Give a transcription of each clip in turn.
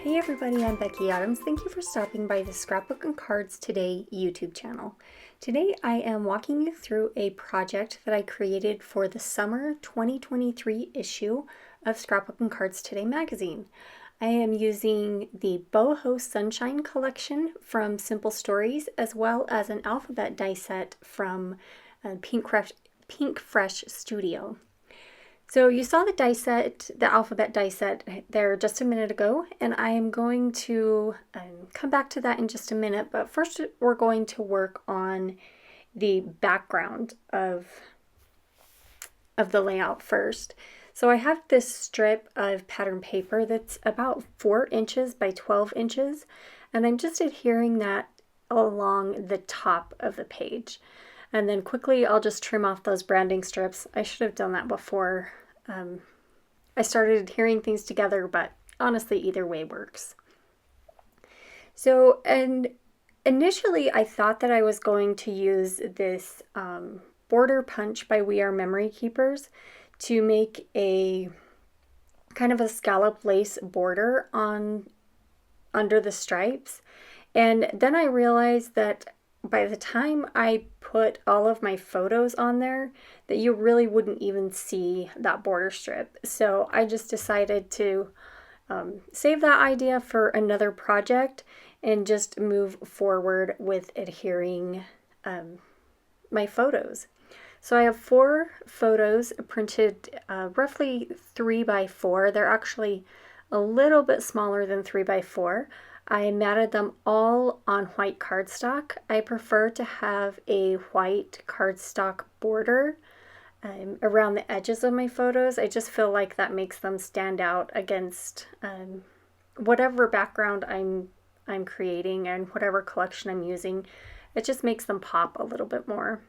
Hey everybody, I'm Becki Adams. Thank you for stopping by the Scrapbook and Cards Today YouTube channel. Today I am walking you through a project that I created for the summer 2023 issue of Scrapbook and Cards Today magazine. I am using the Boho Sunshine collection from Simple Stories, as well as an alphabet die set from Pink Fresh Studio. So you saw the die set, the alphabet die set there just a minute ago, and I am going to come back to that in just a minute, but first we're going to work on the background of the layout first. So I have this strip of pattern paper that's about 4 inches by 12 inches, and I'm just adhering that along the top of the page. And then quickly I'll just trim off those branding strips. I should have done that before I started adhering things together, but honestly either way works. So, and initially I thought that I was going to use this border punch by We Are Memory Keepers to make a kind of a scallop lace border under the stripes. And then I realized that by the time I put all of my photos on there, that you really wouldn't even see that border strip. So I just decided to save that idea for another project and just move forward with adhering my photos. So I have 4 photos printed roughly 3 by 4. They're actually a little bit smaller than 3 by 4. I matted them all on white cardstock. I prefer to have a white cardstock border around the edges of my photos. I just feel like that makes them stand out against whatever background I'm creating and whatever collection I'm using. It just makes them pop a little bit more.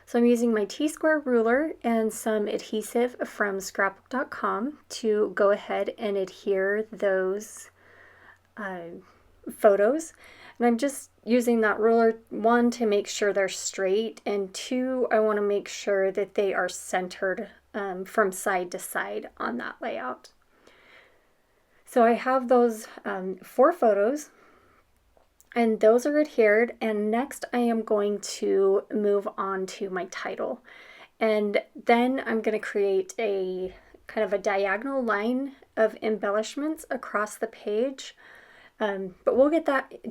So I'm using my T-square ruler and some adhesive from scrapbook.com to go ahead and adhere those photos, and I'm just using that ruler, 1, to make sure they're straight, and 2, I want to make sure that they are centered from side to side on that layout. So I have those 4 photos, and those are adhered, and next I am going to move on to my title, and then I'm going to create a kind of a diagonal line of embellishments across the page. But we'll get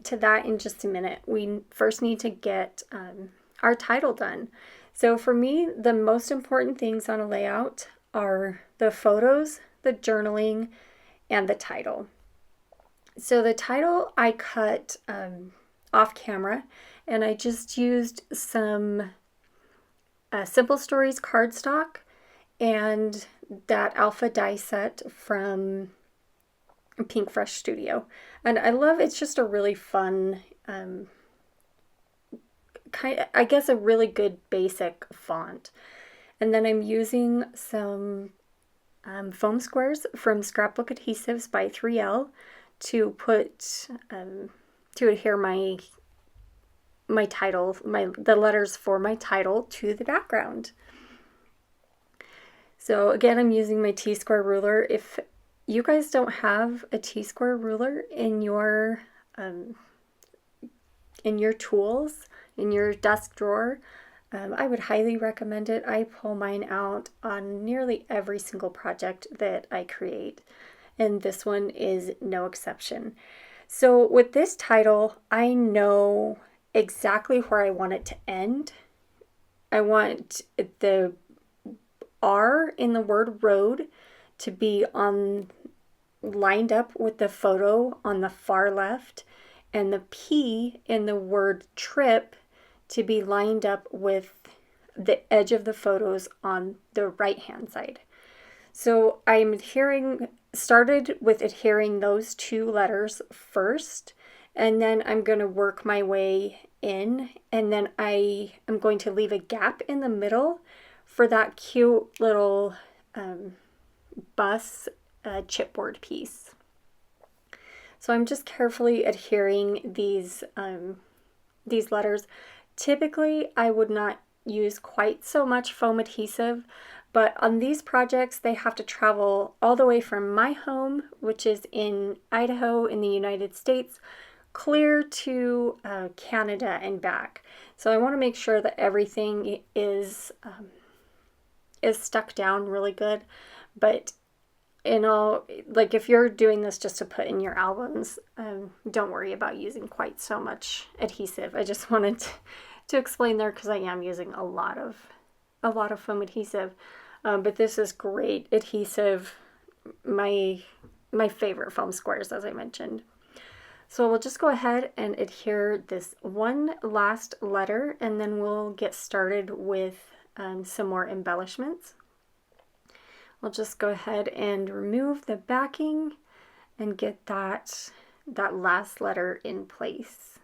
to that in just a minute. We first need to get our title done. So for me, the most important things on a layout are the photos, the journaling, and the title. So the title I cut off camera, and I just used some Simple Stories cardstock and that alpha die set from Pink Fresh Studio. And I love, it's just a really fun, I guess a really good basic font. And then I'm using some foam squares from Scrapbook Adhesives by 3L to put, to adhere my title, the letters for my title to the background. So again, I'm using my T-square ruler. If you guys don't have a T-square ruler in your tools, in your desk drawer, I would highly recommend it. I pull mine out on nearly every single project that I create, and this one is no exception. So with this title, I know exactly where I want it to end. I want the R in the word road to be lined up with the photo on the far left, and the P in the word trip to be lined up with the edge of the photos on the right hand side. So I'm started with adhering those 2 letters first, and then I'm going to work my way in, and then I am going to leave a gap in the middle for that cute little bus chipboard piece. So I'm just carefully adhering these letters. Typically I would not use quite so much foam adhesive, But on these projects, they have to travel all the way from my home, which is in Idaho in the United States, clear to Canada and back. So I want to make sure that everything is stuck down really good. But like if you're doing this just to put in your albums, don't worry about using quite so much adhesive. I just wanted to explain there because I am using a lot of foam adhesive. But this is great adhesive, my favorite foam squares, as I mentioned. So we'll just go ahead and adhere this one last letter, and then we'll get started with some more embellishments. We'll just go ahead and remove the backing and get that last letter in place.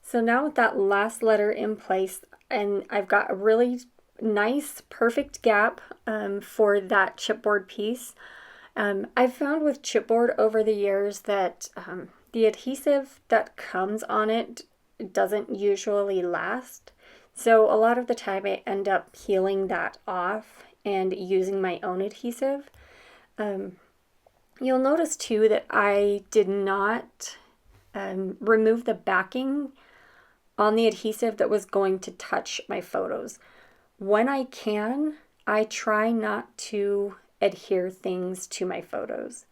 So now with that last letter in place, and I've got a really nice, perfect gap for that chipboard piece. I've found with chipboard over the years that the adhesive that comes on it doesn't usually last. So a lot of the time I end up peeling that off and using my own adhesive. You'll notice too that I did not remove the backing on the adhesive that was going to touch my photos. When I can, I try not to adhere things to my photos.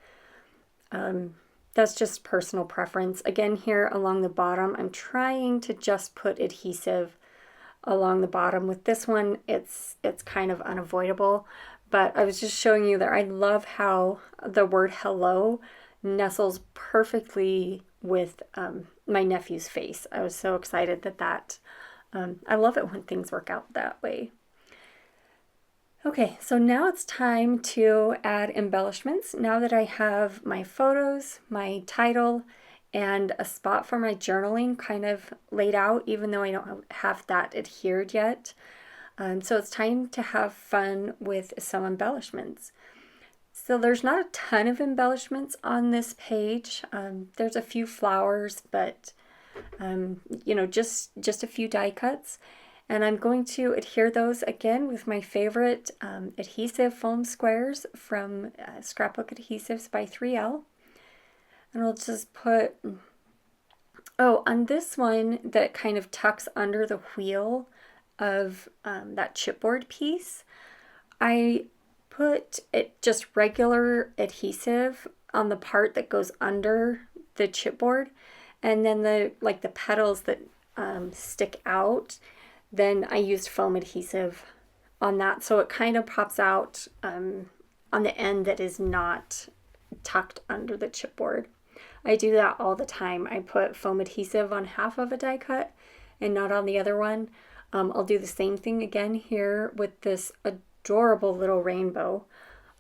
That's just personal preference. Again, here along the bottom, I'm trying to just put adhesive along the bottom. With this one, it's kind of unavoidable, but I was just showing you that I love how the word hello nestles perfectly with my nephew's face. I was so excited that I love it when things work out that way. Okay, so now it's time to add embellishments. Now that I have my photos, my title, and a spot for my journaling kind of laid out, even though I don't have that adhered yet. So it's time to have fun with some embellishments. So there's not a ton of embellishments on this page. There's a few flowers, but just a few die cuts. And I'm going to adhere those again with my favorite adhesive foam squares from Scrapbook Adhesives by 3L. And I'll just put, on this one that kind of tucks under the wheel of that chipboard piece, I put it just regular adhesive on the part that goes under the chipboard, and then the petals that stick out, then I used foam adhesive on that, so it kind of pops out on the end that is not tucked under the chipboard. I do that all the time. I put foam adhesive on half of a die cut and not on the other one. I'll do the same thing again here with this adorable little rainbow.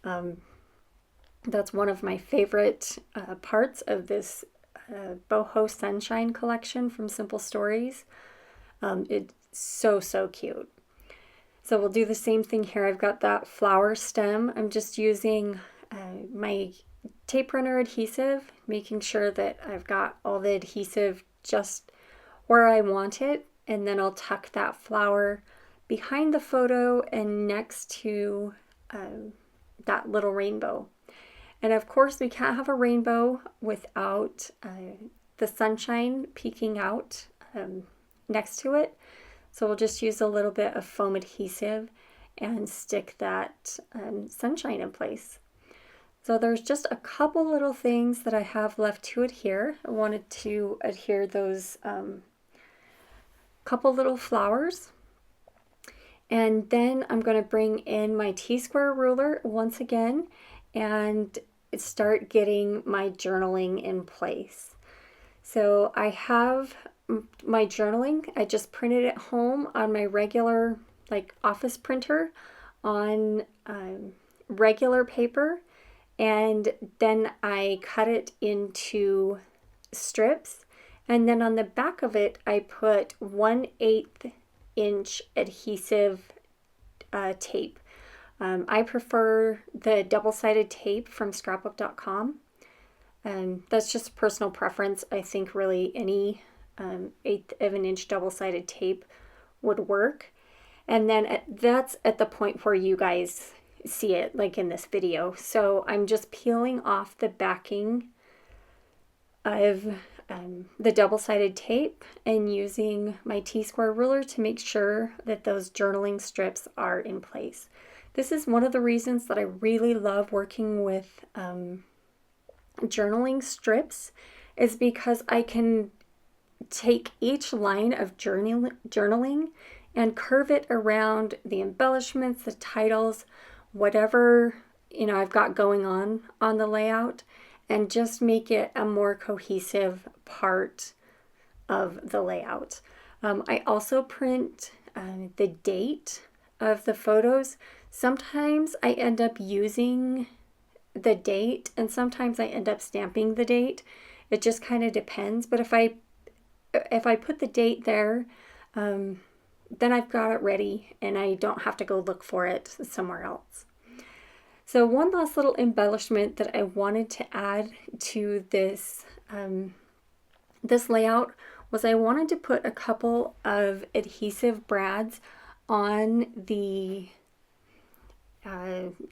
That's one of my favorite parts of this boho sunshine collection from Simple Stories. It's so cute. So we'll do the same thing here. I've got that flower stem. I'm just using my tape runner adhesive, making sure that I've got all the adhesive just where I want it, and then I'll tuck that flower behind the photo and next to that little rainbow. And of course we can't have a rainbow without the sunshine peeking out next to it. So we'll just use a little bit of foam adhesive and stick that sunshine in place. So there's just a couple little things that I have left to adhere. I wanted to adhere those couple little flowers. And then I'm going to bring in my T-square ruler once again and start getting my journaling in place. So I have my journaling. I just printed it home on my regular office printer on regular paper, and then I cut it into strips, and then on the back of it I put 1/8 inch adhesive tape. I prefer the double-sided tape from scrapbook.com. That's just personal preference. I think really any 1/8 of an inch double-sided tape would work. And then that's at the point where you guys see it, like in this video. So I'm just peeling off the backing of the double-sided tape and using my T-square ruler to make sure that those journaling strips are in place. This is one of the reasons that I really love working with journaling strips, is because I can take each line of journaling and curve it around the embellishments, the titles, whatever I've got going on the layout, and just make it a more cohesive part of the layout. I also print the date of the photos. Sometimes I end up using the date and sometimes I end up stamping the date. It just kind of depends. But if I put the date there, then I've got it ready and I don't have to go look for it somewhere else. So one last little embellishment that I wanted to add to this this layout was I wanted to put a couple of adhesive brads on the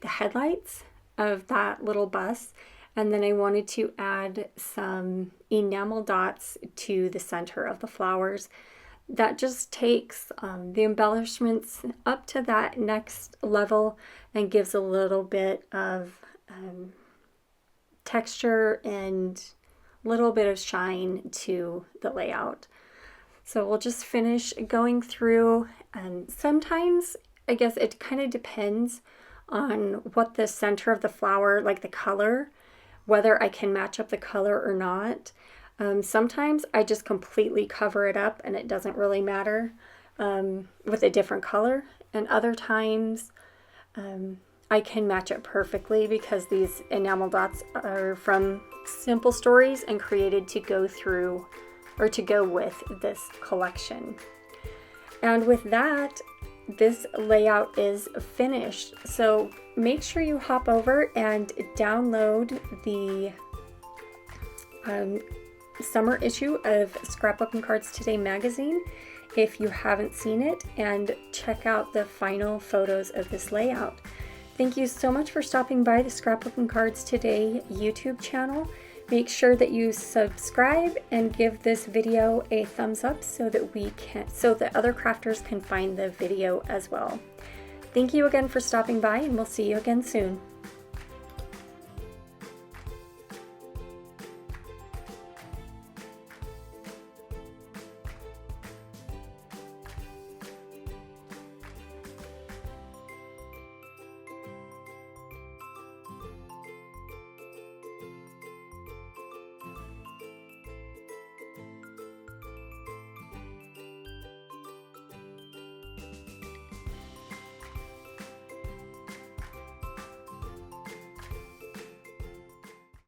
headlights of that little bus, and then I wanted to add some enamel dots to the center of the flowers. That just takes the embellishments up to that next level and gives a little bit of texture and a little bit of shine to the layout. So we'll just finish going through, and sometimes I guess it kind of depends on what the center of the flower, like the color, whether I can match up the color or not. Sometimes I just completely cover it up and it doesn't really matter with a different color. And other times I can match it perfectly because these enamel dots are from Simple Stories and created to go through or to go with this collection. And with that, this layout is finished. So make sure you hop over and download the summer issue of Scrapbook and Cards Today magazine if you haven't seen it, and check out the final photos of this layout. Thank you so much for stopping by the Scrapbook and Cards Today YouTube channel. Make sure that you subscribe and give this video a thumbs up so that other crafters can find the video as well. Thank you again for stopping by, and we'll see you again soon.